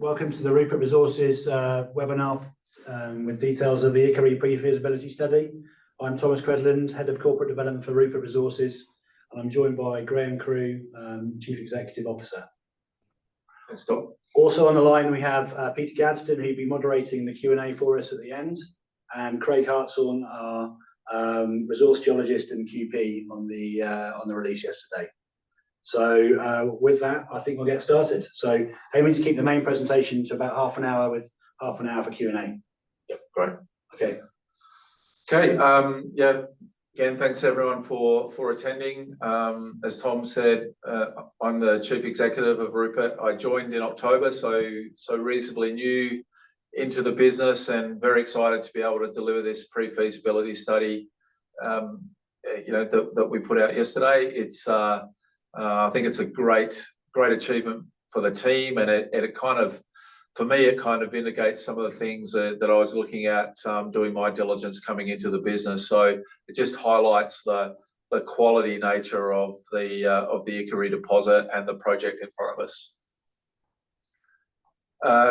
Welcome to the Rupert Resources webinar with details of the Ikkari pre-feasibility study. I'm Thomas Credland, Head of Corporate Development for Rupert Resources, and I'm joined by Graham Crew, Chief Executive Officer. Thanks, Tom. Also on the line we have Peter Gadsden, who'll be moderating the Q&A for us at the end, and Craig Hartshorn, our resource geologist and QP on the release yesterday. So with that, I think we'll get started. So aiming to keep the main presentation to about half an hour with half an hour for Q&A. Yep, great. Okay. Yeah. Again, thanks everyone for attending. As Tom said, I'm the Chief Executive of Rupert. I joined in October, so reasonably new into the business, and very excited to be able to deliver this pre-feasibility study. That we put out yesterday. I think it's a great achievement for the team, and it kind of, for me, it kind of indicates some of the things that I was looking at doing my diligence coming into the business. So it just highlights the quality nature of the Ikkari deposit and the project in front of us.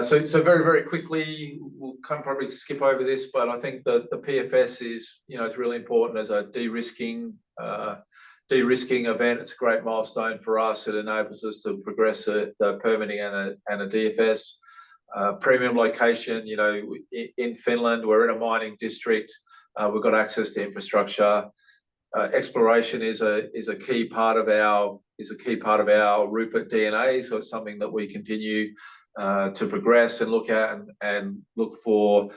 So very quickly, we'll kind of probably skip over this, but I think the PFS is really important as a de-risking event. It's a great milestone for us. It enables us to progress the permitting and a DFS. Premium location, in Finland, we're in a mining district. We've got access to infrastructure. Exploration is a key part of our Rupert DNA. So it's something that we continue to progress and look at and look for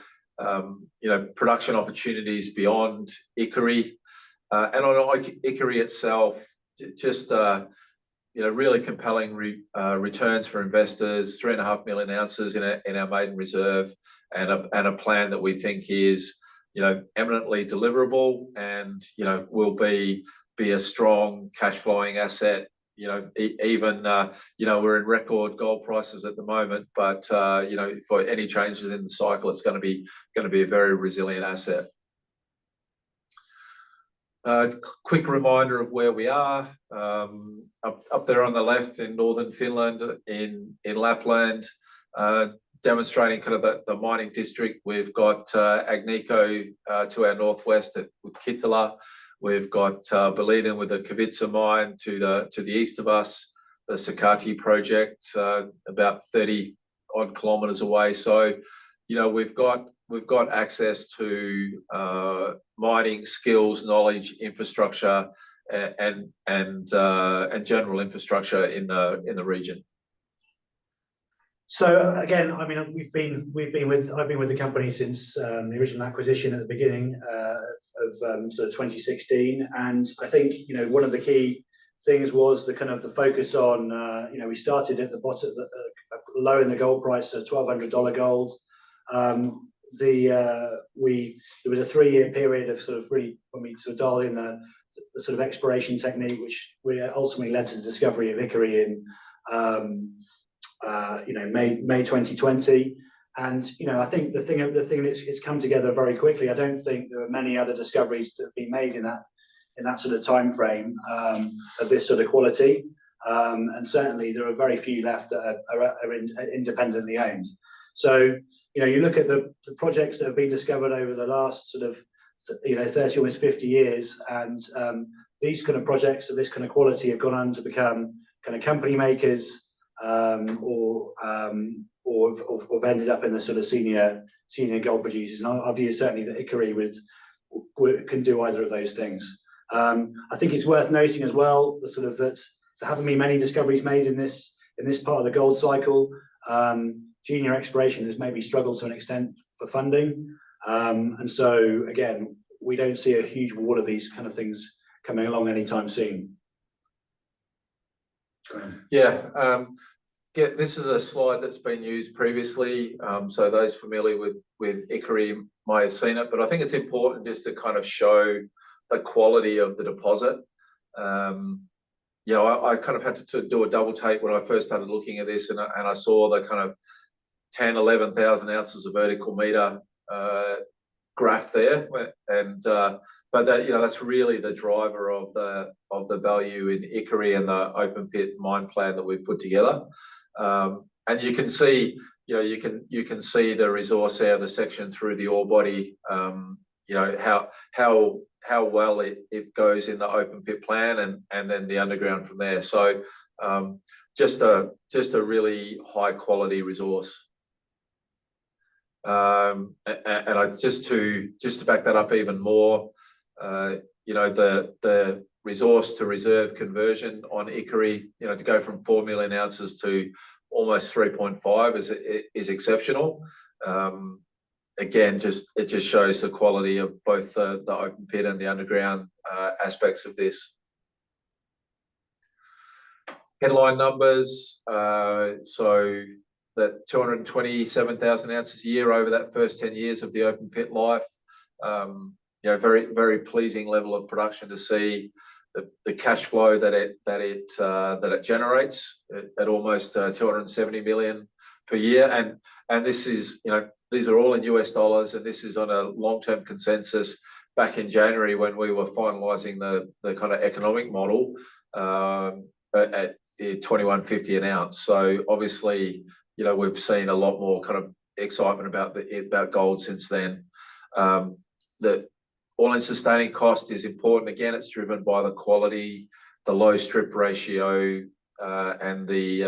production opportunities beyond Ikkari. And on Ikkari itself, just really compelling returns for investors, 3.5 million ounces in our maiden reserve, and a plan that we think is eminently deliverable, and will be a strong cash flowing asset. Even we're in record gold prices at the moment, but for any changes in the cycle, it's going to be a very resilient asset. Quick reminder of where we are. Up there on the left in northern Finland, in Lapland, demonstrating kind of the mining district. We've got Agnico to our northwest with Kittilä. We've got Boliden with the Kevitsa mine to the east of us, the Sakatti project about 30 odd kilometers away. So we've got access to mining skills, knowledge, infrastructure, and general infrastructure in the region. So again, I mean, I've been with the company since the original acquisition at the beginning of sort of 2016, and I think one of the key things was the focus on we started at the bottom, low in the gold price, so $1,200 gold. There was a 3-year period of sort of really when we sort of dial in the sort of exploration technique, which ultimately led to the discovery of Ikkari in May 2020. And I think the thing it's come together very quickly. I don't think there are many other discoveries that have been made in that sort of time frame of this sort of quality, and certainly there are very few left that are independently owned. So you look at the projects that have been discovered over the last sort of 30, almost 50 years, and these kind of projects of this kind of quality have gone on to become kind of company makers, or have ended up in the sort of senior gold producers. And I view certainly that Ikkari can do either of those things. I think it's worth noting as well that there haven't been many discoveries made in this part of the gold cycle. Junior exploration has maybe struggled to an extent for funding, and so again, we don't see a huge wall of these kind of things coming along anytime soon. Yeah, this is a slide that's been used previously, so those familiar with Ikkari might have seen it, but I think it's important just to kind of show the quality of the deposit. I kind of had to do a double take when I first started looking at this, and I saw the kind of 10,000-11,000 ounces of vertical meter graph there, and but that's really the driver of the value in Ikkari and the open pit mine plan that we've put together. And you can see you know, you can see the resource out of the section through the ore body. You know how well it goes in the open pit plan and then the underground from there. So just a really high quality resource. And I just to back that up even more, you know, the resource to reserve conversion on Ikkari, you know, to go from 4 million ounces to almost 3.5 is exceptional. Again, it just shows the quality of both the open pit and the underground aspects of this. Headline numbers, so that 227,000 ounces a year over that first 10 years of the open pit life. You know, very pleasing level of production to see. The cash flow that it generates at almost 270 million per year, and this is, you know, these are all in US dollars, and this is on a long-term consensus back in January when we were finalising the kind of economic model at $21.50 an ounce. So obviously, you know, we've seen a lot more kind of excitement about gold since then. The all-in sustaining cost is important. Again, it's driven by the quality, the low strip ratio, and the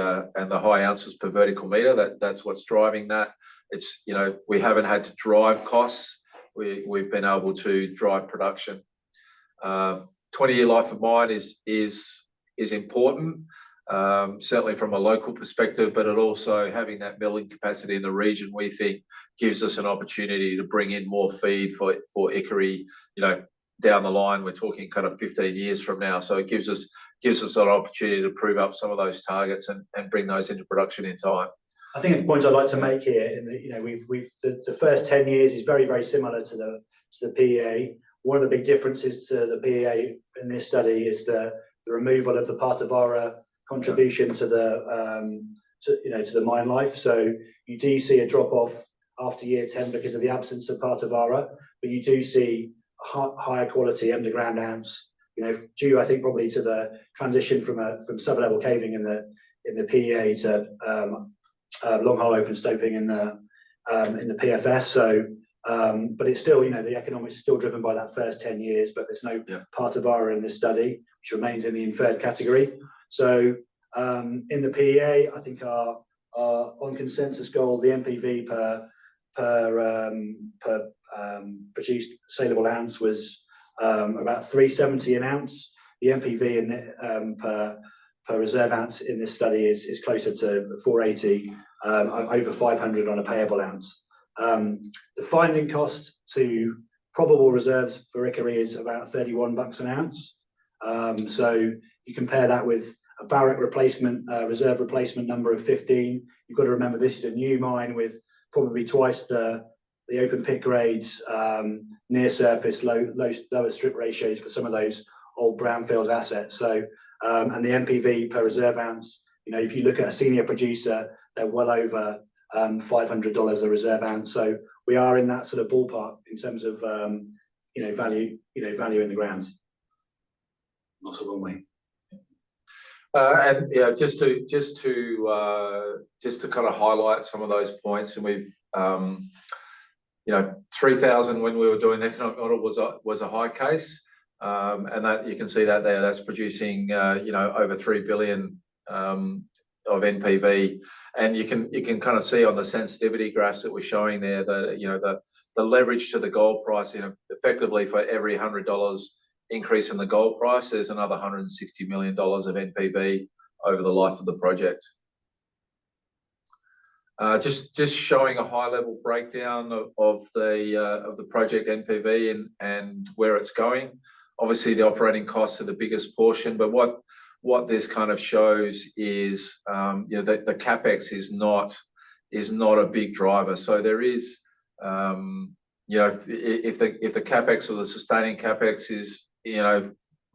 high ounces per vertical meter. That's what's driving that. It's, you know, we haven't had to drive costs. We've been able to drive production. 20-year life of mine is important, certainly from a local perspective, but it also having that milling capacity in the region, we think gives us an opportunity to bring in more feed for Ikkari, you know, down the line. We're talking kind of 15 years from now. So it gives us an opportunity to prove up some of those targets and bring those into production in time. I think the point I'd like to make here, in that, you know, the first 10 years is very similar to the PEA. One of the big differences to the PEA in this study is the removal of the Part Vara contribution to the mine life. So you do see a drop off after year 10 because of the absence of Part Vara, but you do see a higher quality underground ounce. You know, due I think probably to the transition from sub-level caving in the PEA to long hole open stoping in the PFS. So, but it's still, you know, the economics is still driven by that first 10 years, but there's no Part Vara in this study, which remains in the inferred category. So in the PEA, I think our on consensus gold, the NPV per produced saleable ounce was about 370 an ounce. The NPV in the per reserve ounce in this study is closer to 480, over 500 on a payable ounce. The finding cost to probable reserves for Ikkari is about $31 an ounce. So you compare that with a Barrick replacement reserve replacement number of 15. You've got to remember this is a new mine with probably twice the open pit grades, near surface, lower strip ratios for some of those old brownfields assets. So and the NPV per reserve ounce, you know, if you look at a senior producer, they're well over $500 a reserve ounce. So we are in that sort of ballpark in terms of value in the ground. Not so long way. And yeah, just to kind of highlight some of those points, and we've 3,000 when we were doing the economic model was a high case, and that you can see that there, that's producing over 3 billion of NPV, and you can kind of see on the sensitivity graphs that we're showing there that the leverage to the gold price, effectively for every $100 increase in the gold price, there's another $160 million of NPV over the life of the project. Just showing a high level breakdown of the project NPV and where it's going. Obviously, the operating costs are the biggest portion, but what this kind of shows is that the capex is not a big driver. So there is if the capex or the sustaining capex is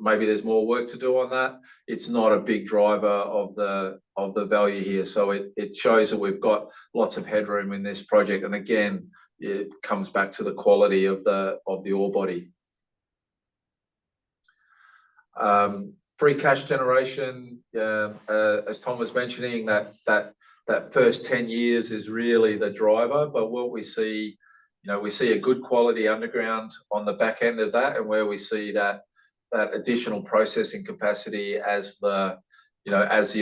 maybe there's more work to do on that. It's not a big driver of the value here. So it shows that we've got lots of headroom in this project, and again, it comes back to the quality of the ore body. Free cash generation, as Tom was mentioning, that that first 10 years is really the driver. But what we see, we see a good quality underground on the back end of that, and where we see that additional processing capacity as the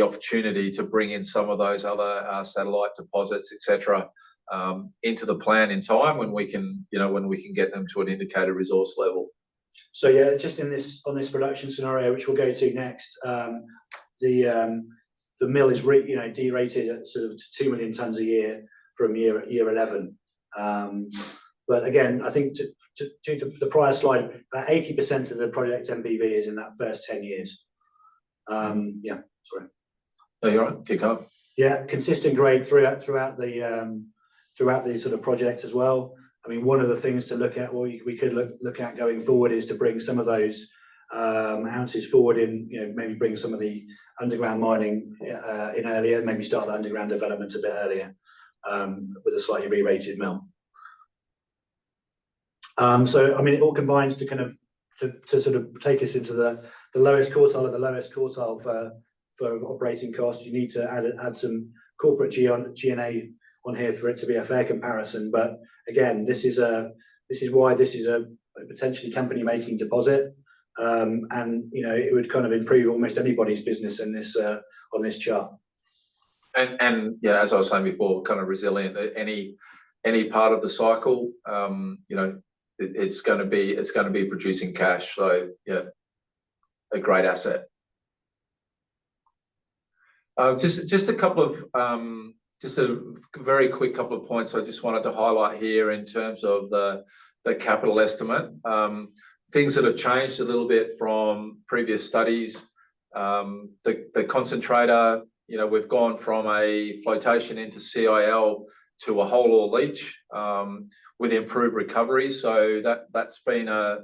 opportunity to bring in some of those other satellite deposits, etc., into the plan in time when we can get them to an indicated resource level. So yeah, just on this production scenario, which we'll go to next, the mill is derated at sort of 2 million tonnes a year from year 11. But again, I think due to the prior slide, 80% of the project MPV is in that first 10 years. Yeah, sorry. No, you're right. Keep going. Yeah, consistent grade throughout the sort of project as well. I mean, one of the things to look at, what we could look at going forward, is to bring some of those ounces forward in, maybe bring some of the underground mining in earlier, maybe start the underground development a bit earlier with a slightly re-rated mill. So, I mean, it all combines to kind of to sort of take us into the lowest quartile of the lowest quartile for operating costs. You need to add some corporate G&A on here for it to be a fair comparison. But again, this is why this is a potentially company making deposit, and it would kind of improve almost anybody's business in this on this chart. And yeah, as I was saying before, kind of resilient. Any part of the cycle, it's going to be producing cash. So yeah, a great asset. Just a couple of just a very quick couple of points I just wanted to highlight here in terms of the capital estimate. Things that have changed a little bit from previous studies. The concentrator, we've gone from a flotation into CIL to a whole ore leach with improved recovery. So that's been a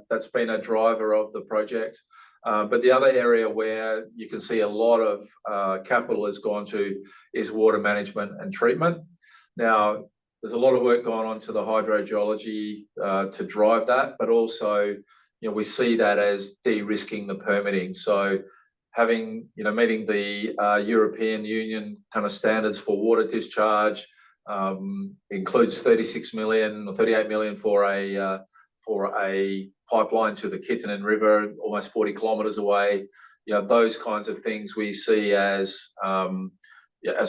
driver of the project. But the other area where you can see a lot of capital has gone to is water management and treatment. Now, there's a lot of work going on to the hydrogeology to drive that, but also, we see that as de-risking the permitting. So having, meeting the European Union kind of standards for water discharge, includes 36 million or 38 million for a pipeline to the Kittinan River, almost 40 kilometres away. Those kinds of things we see as I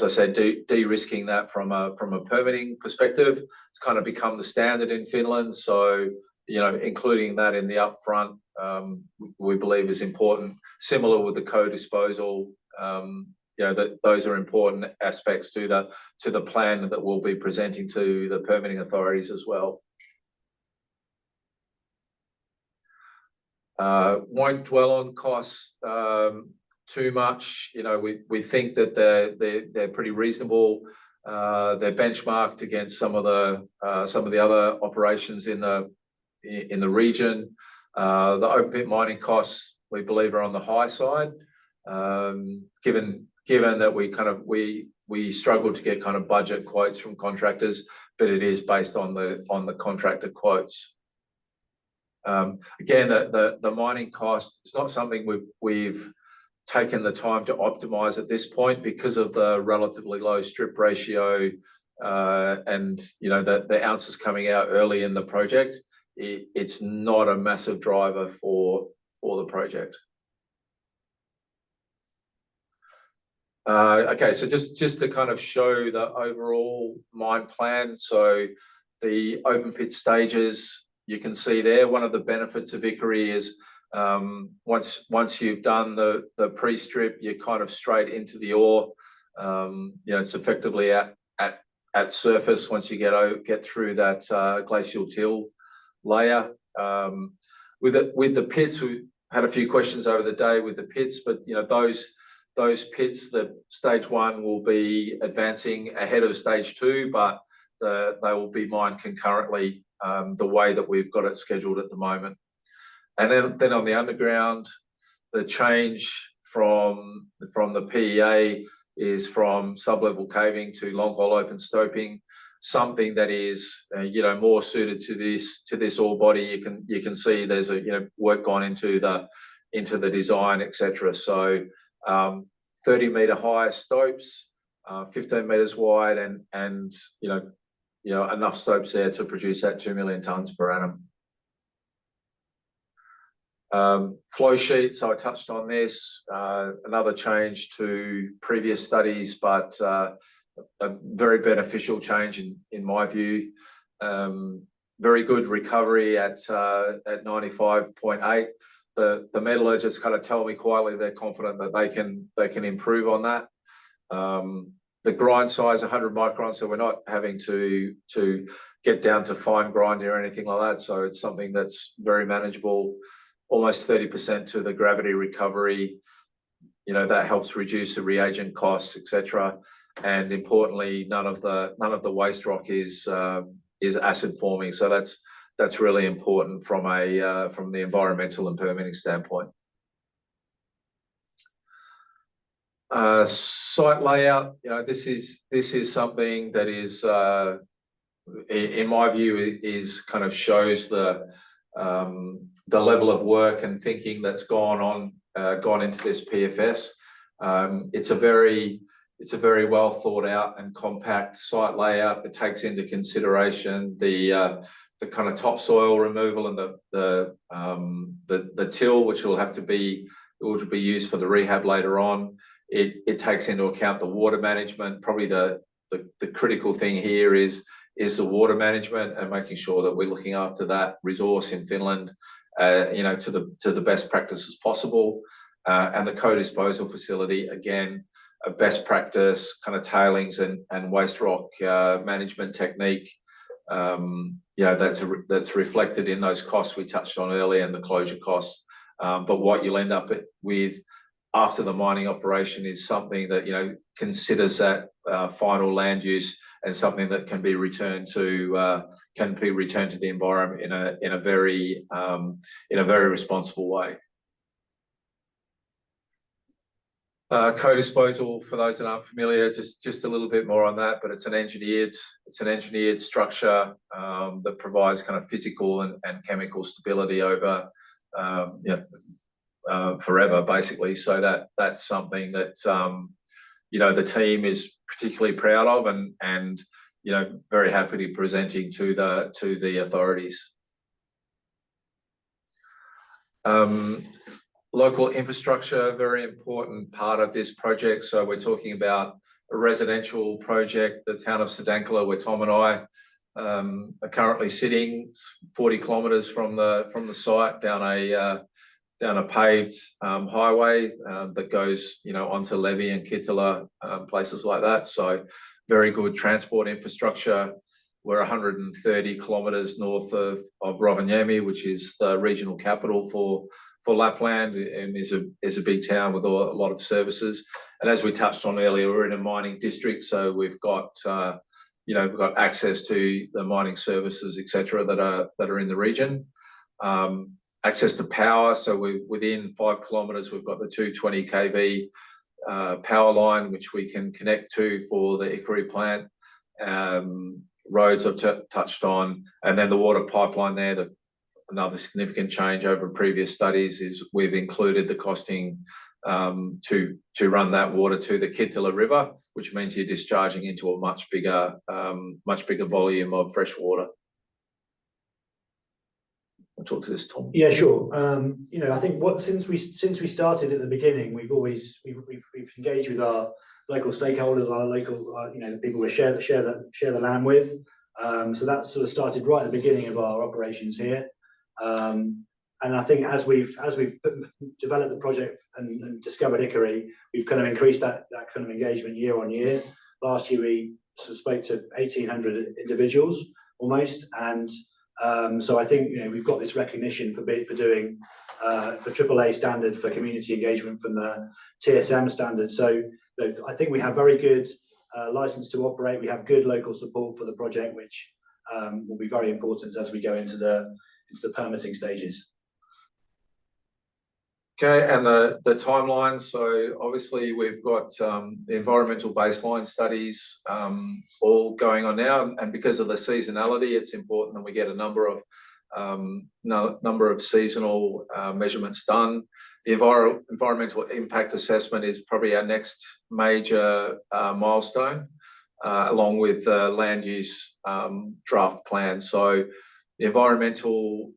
said, de-risking that from a permitting perspective. It's kind of become the standard in Finland. So, including that in the upfront, we believe is important. Similar with the co-disposal, that those are important aspects to the plan that we'll be presenting to the permitting authorities as well. Won't dwell on costs too much. We think that they're pretty reasonable. They're benchmarked against some of the other operations in the region. The open pit mining costs, we believe, are on the high side, given that we struggle to get kind of budget quotes from contractors, but it is based on the contractor quotes. Again, the mining cost, it's not something we've taken the time to optimize at this point because of the relatively low strip ratio, and the ounces coming out early in the project. It's not a massive driver for the project. Okay, so just to kind of show the overall mine plan. So the open pit stages, you can see there. One of the benefits of Ikkari is once you've done the pre-strip, you're kind of straight into the ore. It's effectively at surface once you get through that glacial till layer. With the pits, we had a few questions over the day with the pits, but those pits, the stage 1 will be advancing ahead of stage 2, but they will be mined concurrently, the way that we've got it scheduled at the moment. And then on the underground, the change from the PEA is from sublevel caving to long hole open stoping, something that is more suited to this ore body. You can see there's work gone into the design, etc. So 30-metre high stopes, 15 metres wide, and enough stopes there to produce that 2 million tonnes per annum. Flow sheet, so I touched on this. Another change to previous studies, but a very beneficial change in my view. Very good recovery at 95.8. The metallurgists kind of tell me quietly they're confident that they can improve on that. The grind size 100 microns, so we're not having to get down to fine grinding or anything like that. So it's something that's very manageable. Almost 30% to the gravity recovery. That helps reduce the reagent costs, etc. And importantly, none of the waste rock is acid forming. So that's really important from the environmental and permitting standpoint. Site layout. This is something that is, in my view, is kind of shows the level of work and thinking that's gone into this PFS. It's a very well thought out and compact site layout. It takes into consideration the kind of topsoil removal and the till, which will have to be used for the rehab later on. It takes into account the water management. Probably the critical thing here is the water management and making sure that we're looking after that resource in Finland, to the best practices possible. And the co-disposal facility, again, a best practice kind of tailings and waste rock management technique. That's reflected in those costs we touched on earlier and the closure costs. But what you'll end up with after the mining operation is something that considers that final land use and something that can be returned to the environment in a very responsible way. Co-disposal, for those that aren't familiar, just a little bit more on that, but it's an engineered structure that provides kind of physical and chemical stability over forever, basically. So that's something that the team is particularly proud of and very happy to be presenting to the authorities. Local infrastructure, very important part of this project. So we're talking about a residential project, the town of Sodankala, where Tom and I are currently sitting, 40 kilometres from the site, down a paved highway that goes onto Levi and Kittila, places like that. So very good transport infrastructure. We're 130 kilometres north of Rovaniemi, which is the regional capital for Lapland, and is a big town with a lot of services. And as we touched on earlier, we're in a mining district, so we've got access to the mining services, etc., that are in the region. Access to power, so we're within 5 kilometres. We've got the 220 kV power line, which we can connect to for the Ikkari plant. Roads I've touched on, and then the water pipeline there. Another significant change over previous studies is we've included the costing to run that water to the Kittila River, which means you're discharging into a much bigger volume of fresh water. I'll talk to this, Tom. Yeah, sure. I think since we started at the beginning, we've engaged with our local stakeholders, our local the people we share the land with. So that sort of started right at the beginning of our operations here. And I think as we've developed the project and discovered Ikkari, we've kind of increased that kind of engagement year on year. Last year we sort of spoke to 1,800 individuals almost, and so I think we've got this recognition for doing for AAA standard for community engagement from the TSM standard. So I think we have very good license to operate. We have good local support for the project, which will be very important as we go into the permitting stages. Okay, and the timeline. So obviously we've got the environmental baseline studies all going on now, and because of the seasonality, it's important that we get a number of seasonal measurements done. environmental impact assessment is probably our next major milestone, along with the land use draft plan. So the environmental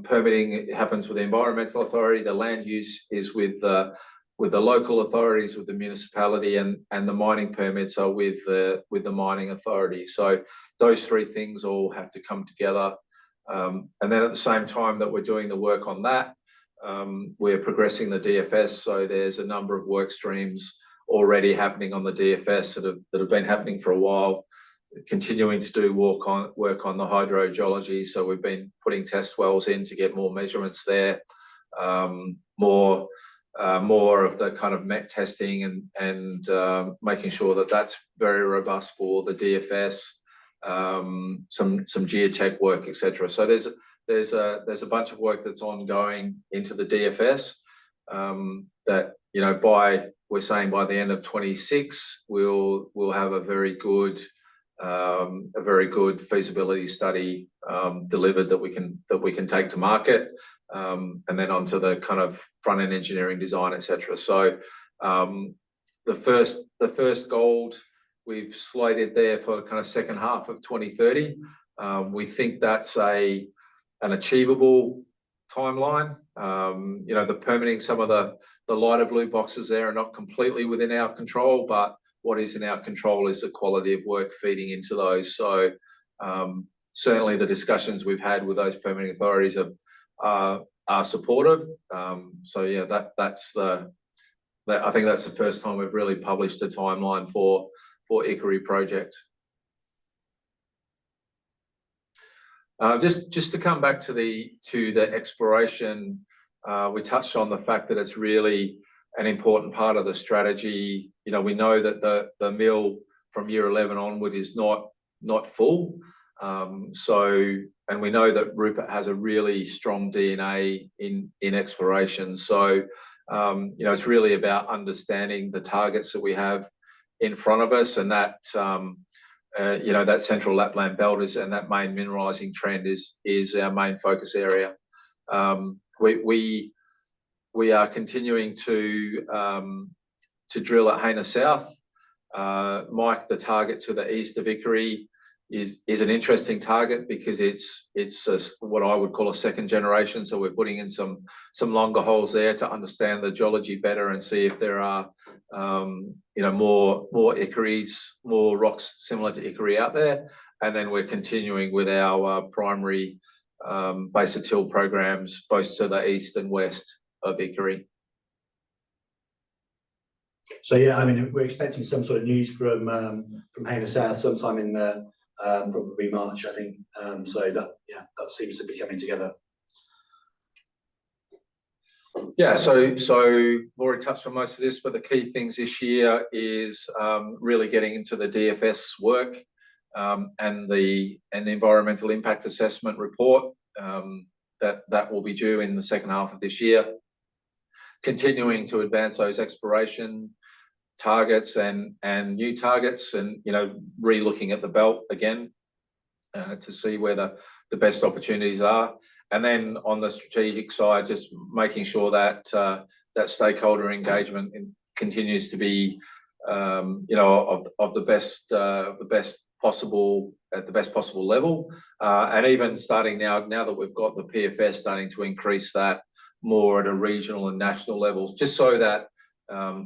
permitting happens with the environmental authority. The land use is with the local authorities, with the municipality, and the mining permits are with the mining authority. So those three things all have to come together. And then at the same time that we're doing the work on that, we're progressing the DFS. So there's a number of work streams already happening on the DFS that have been happening for a while, continuing to do work on the hydrogeology. So we've been putting test wells in to get more measurements there, more of the kind of MET testing and making sure that that's very robust for the DFS, some geotech work, etc. So there's a bunch of work that's ongoing into the DFS that, you know, we're saying by the end of 2026 we'll have a very good feasibility study delivered that we can take to market, and then onto the kind of front end engineering design, etc. So the first gold we've slated there for kind of second half of 2030. We think that's an achievable timeline. You know, the permitting, some of the lighter blue boxes there are not completely within our control, but what is in our control is the quality of work feeding into those. So certainly the discussions we've had with those permitting authorities are supportive. So yeah, I think that's the first time we've really published a timeline for Ikkari project. Just to come back to the exploration, we touched on the fact that it's really an important part of the strategy. You know, we know that the mill from year 11 onward is not full. And we know that Rupert has a really strong DNA in exploration. So, you know, it's really about understanding the targets that we have in front of us, and that, you know, that central Lapland belt and that main mineralizing trend is our main focus area. We are continuing to drill at Haina South. Mike, the target to the east of Ikkari is an interesting target because it's what I would call a second generation. So we're putting in some longer holes there to understand the geology better and see if there are you know, more Ikkaris, more rocks similar to Ikkari out there. And then we're continuing with our primary base of till programs both to the east and west of Ikkari. So yeah, I mean, we're expecting some sort of news from Haina South sometime in the probably March, I think. So that seems to be coming together. Yeah, so we've already touched on most of this, but the key things this year is really getting into the DFS work and the environmental impact assessment report that will be due in the second half of this year. Continuing to advance those exploration targets and new targets, and, you know, re-looking at the belt again to see where the best opportunities are. And then on the strategic side, just making sure that that stakeholder engagement continues to be, you know, of the best possible, at the best possible level, and even starting now that we've got the PFS, starting to increase that more at a regional and national levels, just so that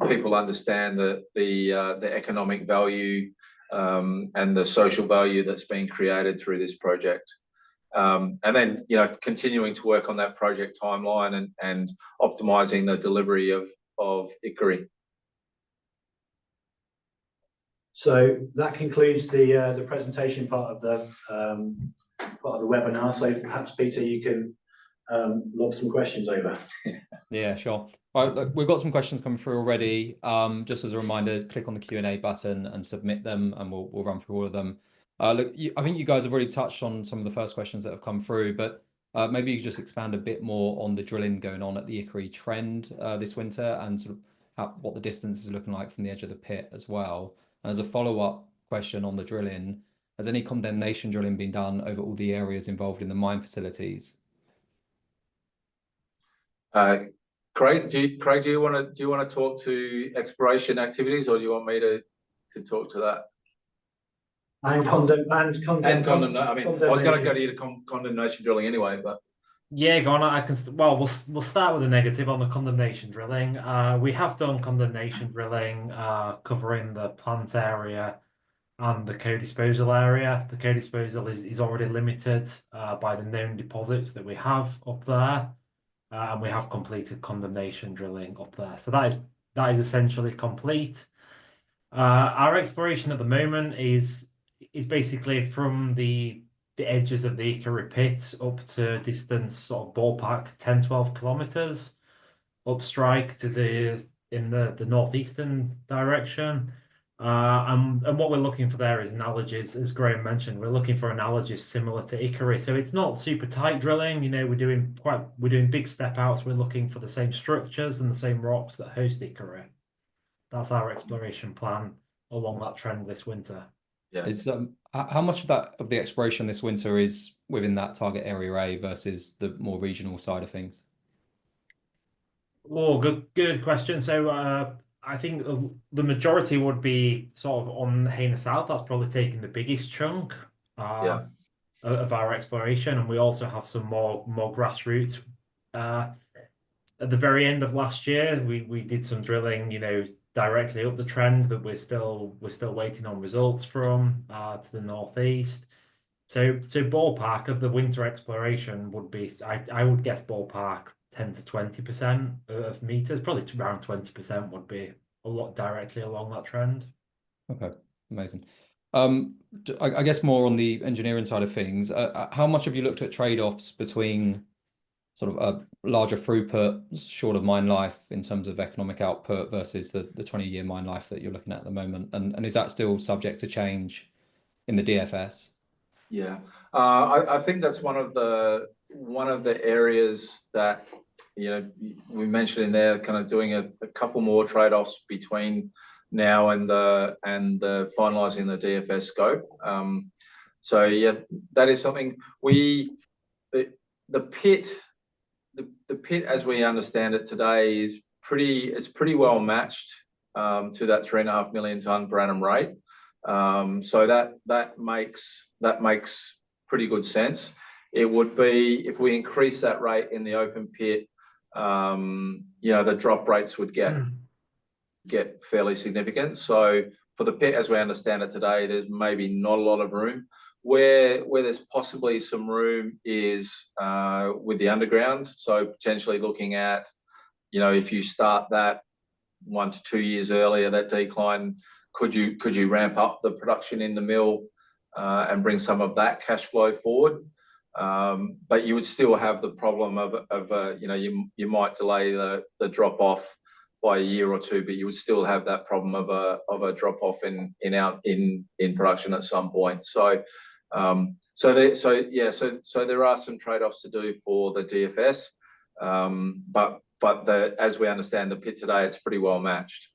people understand the economic value and the social value that's being created through this project. And then, you know, continuing to work on that project timeline and optimizing the delivery of Ikkari. So that concludes the presentation part of the webinar. So perhaps, Peter, you can lob some questions over. Yeah, sure. Right, look, we've got some questions coming through already. Just as a reminder, click on the Q&A button and submit them, and we'll run through all of them. Look, I think you guys have already touched on some of the first questions that have come through, but maybe you could just expand a bit more on the drilling going on at the Ikkari trend this winter, and sort of what the distance is looking like from the edge of the pit as well. And as a follow-up question on the drilling, has any condemnation drilling been done over all the areas involved in the mine facilities? Craig, do you want to talk to exploration activities, or do you want me to talk to that? And condemnation. I mean, I was going to go to you to condemnation drilling anyway, but Yeah, go on. I can. Well, we'll start with a negative on the condemnation drilling. We have done condemnation drilling, covering the plant area and the co-disposal area. The co-disposal is already limited by the known deposits that we have up there, and we have completed condemnation drilling up there. So that is essentially complete. Our exploration at the moment is basically from the edges of the Ikkari pit up to distance sort of ballpark 10-12 kilometers up strike to in the northeastern direction. And what we're looking for there is analogies, as Graham mentioned. We're looking for analogies similar to Ikkari. So it's not super tight drilling. You know, we're doing big step outs. We're looking for the same structures and the same rocks that host Ikkari. That's our exploration plan along that trend this winter. yeah. Is how much of the exploration this winter is within that target area A versus the more regional side of things? Oh, good question. So I think the majority would be sort of on Haina South. That's probably taking the biggest chunk of our exploration, and we also have some more grassroots. At the very end of last year, we did some drilling, you know, directly up the trend that we're still waiting on results from to the northeast. So ballpark of the winter exploration would be, I would guess ballpark 10 to 20% of meters, probably around 20% would be a lot directly along that trend. Okay, amazing. I guess more on the engineering side of things, how much have you looked at trade-offs between sort of a larger throughput, shorter mine life in terms of economic output versus the 20-year mine life that you're looking at the moment? And is that still subject to change in the DFS? Yeah, I think that's one of the areas that, you know, we mentioned in there, kind of doing a couple more trade-offs between now and the finalising the DFS scope. So yeah, that is something the pit as we understand it today is pretty well matched to that 3.5 million tonne per annum rate. So that makes pretty good sense. It would be if we increase that rate in the open pit, you know, the drop rates would get fairly significant. So for the pit, as we understand it today, there's maybe not a lot of room. Where there's possibly some room is with the underground. So potentially looking at, you know, if you start that 1 to 2 years earlier, that decline, could you ramp up the production in the mill and bring some of that cash flow forward? But you would still have the problem of you know, you might delay the drop off by a year or two, but you would still have that problem of a drop off in production at some point. So there are some trade-offs to do for the DFS, but as we understand the pit today, it's pretty well matched.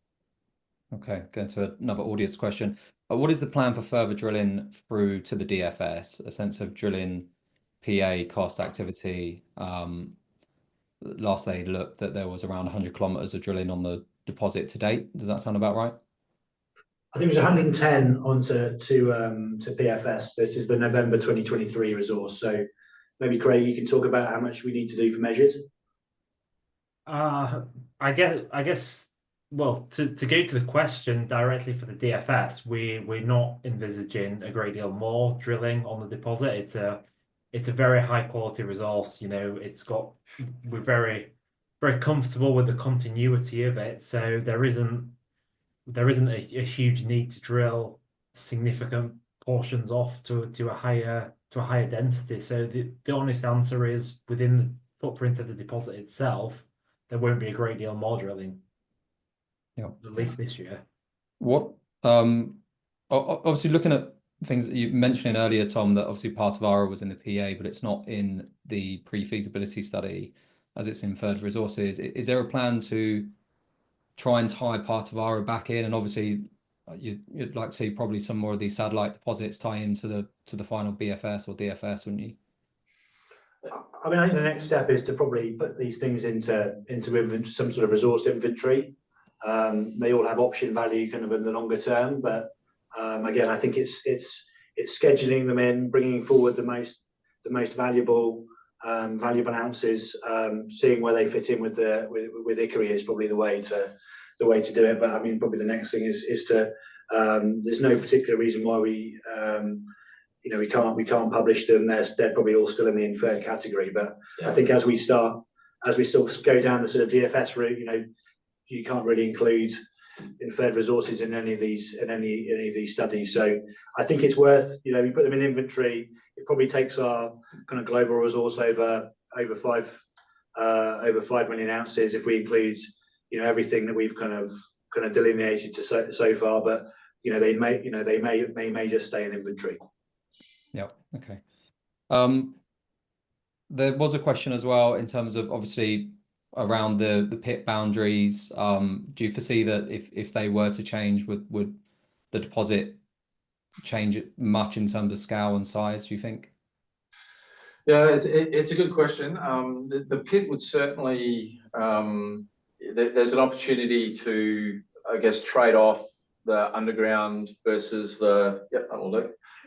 Okay, going to another audience question. What is the plan for further drilling through to the DFS? A sense of drilling PA cost activity. Last they looked that there was around 100 kilometers of drilling on the deposit to date. Does that sound about right? I think it was 110 onto to PFS. This is the November 2023 resource. So maybe Craig, you can talk about how much we need to do for measures. I guess. Well, to go to the question directly for the DFS, we're not envisaging a great deal more drilling on the deposit. It's a very high quality resource. You know, we're very comfortable with the continuity of it. So there isn't a huge need to drill significant portions off to a higher density. So the honest answer is within the footprint of the deposit itself, there won't be a great deal more drilling. Yeah, at least this year. What obviously looking at things that you mentioned earlier, Tom, that obviously part of ARA was in the PA, but it's not in the pre-feasibility study as it's inferred resources. Is there a plan to try and tie part of ARA back in? And obviously you'd like to see probably some more of these satellite deposits tie into the final BFS or DFS, wouldn't you? I mean, I think the next step is to probably put these things into some sort of resource inventory. They all have option value kind of in the longer term, but again, I think it's scheduling them in, bringing forward the most valuable ounces, seeing where they fit in with Ikkari is probably the way to do it. But I mean, probably the next thing is to there's no particular reason why we we can't publish them. They're probably all still in the inferred category. But I think as we sort of go down the sort of DFS route, you can't really include inferred resources in any of these studies. So I think it's worth we put them in inventory. It probably takes our kind of global resource over 5 million ounces if we include everything that we've kind of delineated to so far. But they may just stay in inventory. Yeah. Okay. There was a question as well in terms of obviously around the pit boundaries. Do you foresee that if they were to change, would the deposit change much in terms of scale and size, do you think? Yeah, it's a good question. The pit would certainly, there's an opportunity to, I guess, trade off the underground versus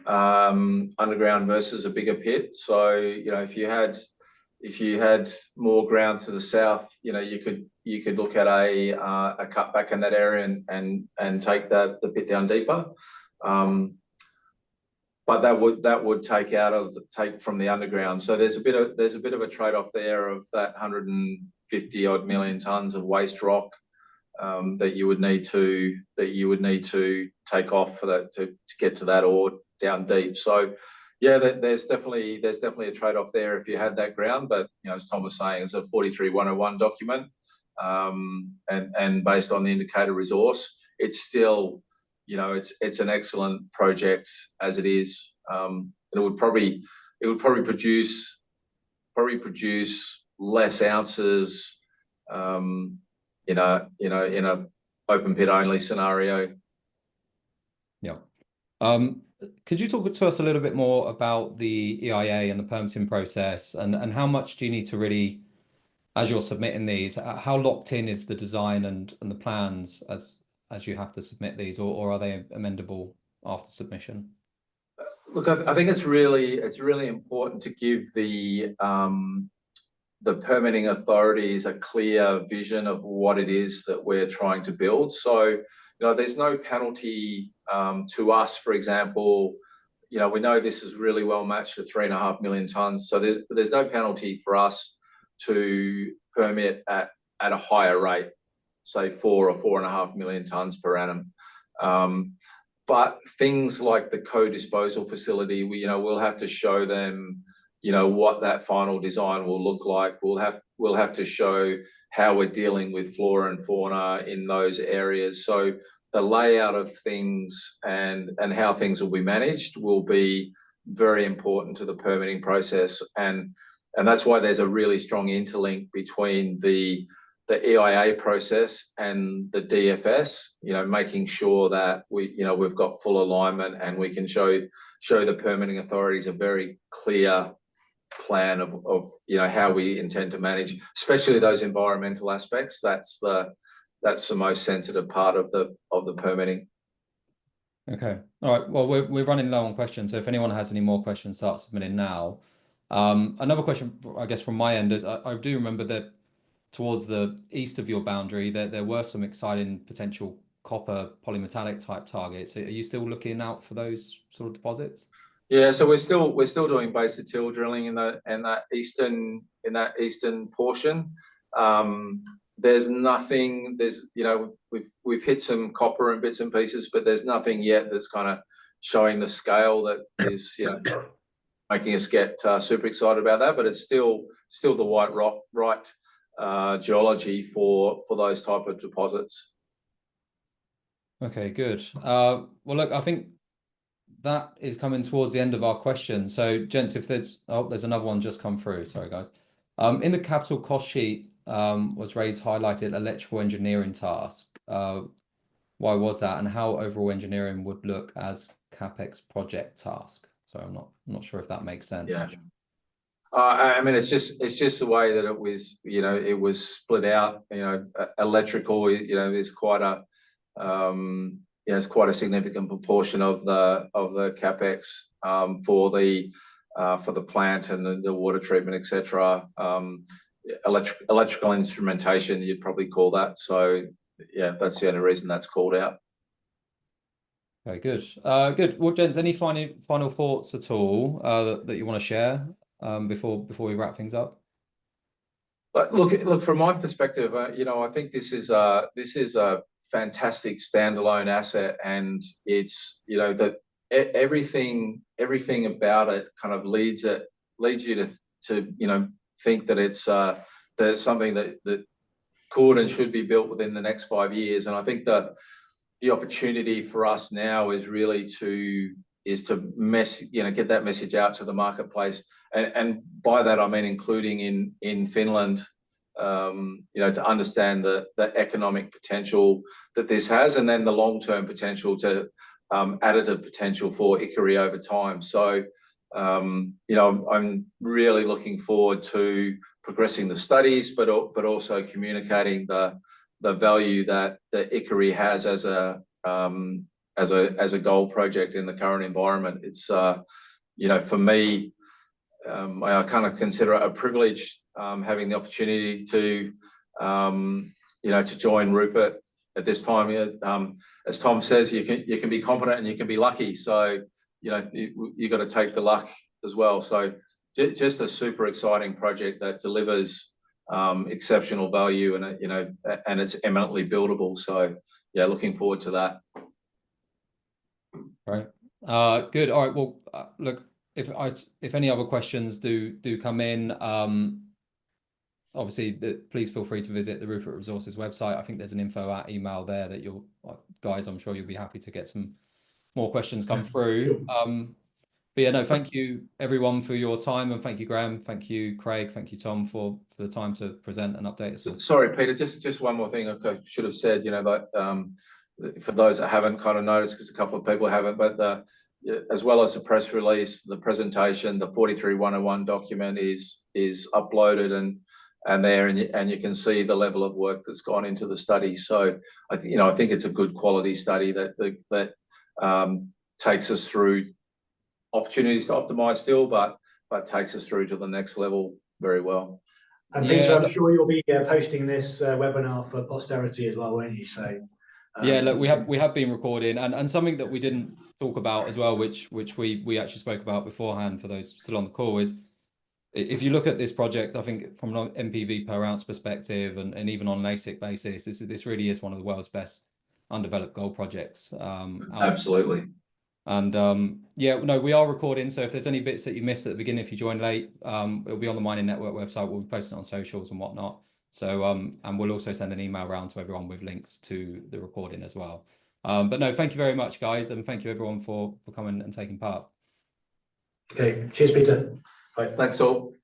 underground versus a bigger pit. So if you had more ground to the south, you could look at a cutback in that area and take the pit down deeper. But that would take from the underground. So there's a bit of a trade-off there of that 150 odd million tons of waste rock that you would need to take off for that to get to that ore down deep. So yeah, there's definitely a trade-off there if you had that ground. But as Tom was saying, it's a 43-101 document, and based on the indicated resource, it's still it's an excellent project as it is. It would probably produce less ounces in a open pit only scenario. Yeah. Could you talk to us a little bit more about the EIA and the permitting process, and how much do you need to really, as you're submitting these, how locked in is the design and the plans as you have to submit these, or are they amendable after submission? Look, I think it's really important to give the permitting authorities a clear vision of what it is that we're trying to build. So, there's no penalty to us, for example. We know this is really well matched at 3.5 million tons. So there's no penalty for us to permit at a higher rate, say 4 or 4.5 million tons per annum. But things like the co-disposal facility, we'll have to show them, what that final design will look like. We'll have to show how we're dealing with flora and fauna in those areas. So the layout of things and how things will be managed will be very important to the permitting process. And that's why there's a really strong interlink between the EIA process and the DFS, making sure that we've got full alignment and we can show the permitting authorities a very clear plan of how we intend to manage, especially those environmental aspects. That's the most sensitive part of the permitting. Okay. All right. Well, we're running low on questions, so if anyone has any more questions, start submitting now. Another question, I guess, from my end is I do remember that towards the east of your boundary, there were some exciting potential copper polymetallic type targets. Are you still looking out for those sort of deposits? Yeah, so we're still doing base till drilling in that eastern portion. There's nothing. We've hit some copper and bits and pieces, but there's nothing yet that's kind of showing the scale that is making us get super excited about that. But it's still the right geology for those type of deposits. Okay, good. Well, look, I think that is coming towards the end of our questions. So, gents, if there's another one just come through. Sorry, guys. In the capital cost sheet was highlighted electrical engineering task. Why was that, and how overall engineering would look as CapEx project task? So I'm not sure if that makes sense. I mean, it's just the way that it was, it was split out. Electrical, is quite a, it's quite a significant proportion of the capex for the plant and the water treatment, etc. Electrical instrumentation, you'd probably call that. So yeah, that's the only reason that's called out. Very good. Good. Well, gents, any final thoughts at all that you want to share before we wrap things up? But look, from my perspective, I think this is a fantastic standalone asset, and it's that everything about it kind of leads you to think that it's something that could and should be built within the next 5 years. And I think that the opportunity for us now is really to get that message out to the marketplace, and by that I mean including in Finland, to understand the economic potential that this has, and then the long-term potential to additive potential for Ikkari over time. So I'm really looking forward to progressing the studies, but also communicating the value that Ikkari has as a gold project in the current environment. It's for me, I kind of consider it a privilege having the opportunity to join Rupert at this time. As Tom says, you can be competent and you can be lucky. So you got to take the luck as well. So just a super exciting project that delivers exceptional value, and it's eminently buildable. So yeah, looking forward to that. Right. Good. All right. Well, look, if any other questions do come in, obviously please feel free to visit the Rupert Resources website. I think there's an info email there that guys, I'm sure you'll be happy to get some more questions come through. But yeah, no, thank you everyone for your time, and thank you, Graham, thank you, Craig, thank you, Tom, for the time to present and update us. Sorry, Peter, just one more thing I should have said, for those that haven't kind of noticed, because a couple of people haven't, but as well as the press release, the presentation, the 43-101 document is uploaded and there, and you can see the level of work that's gone into the study. So I think it's a good quality study that takes us through opportunities to optimize still, but takes us through to the next level very well. And Peter, I'm sure you'll be posting this webinar for posterity as well, won't you? So yeah, look, we have been recording, and something that we didn't talk about as well, which we actually spoke about beforehand for those still on the call, is if you look at this project, I think from an NPV per ounce perspective, and even on an AISC basis, this really is one of the world's best undeveloped gold projects. Absolutely. And yeah, no, we are recording. So if there's any bits that you missed at the beginning, if you joined late, it'll be on the Mining Network website. We'll be posting it on socials and whatnot. So and we'll also send an email around to everyone with links to the recording as well. But no, thank you very much, guys, and thank you everyone for coming and taking part. Okay, cheers, Peter. Bye. Thanks all.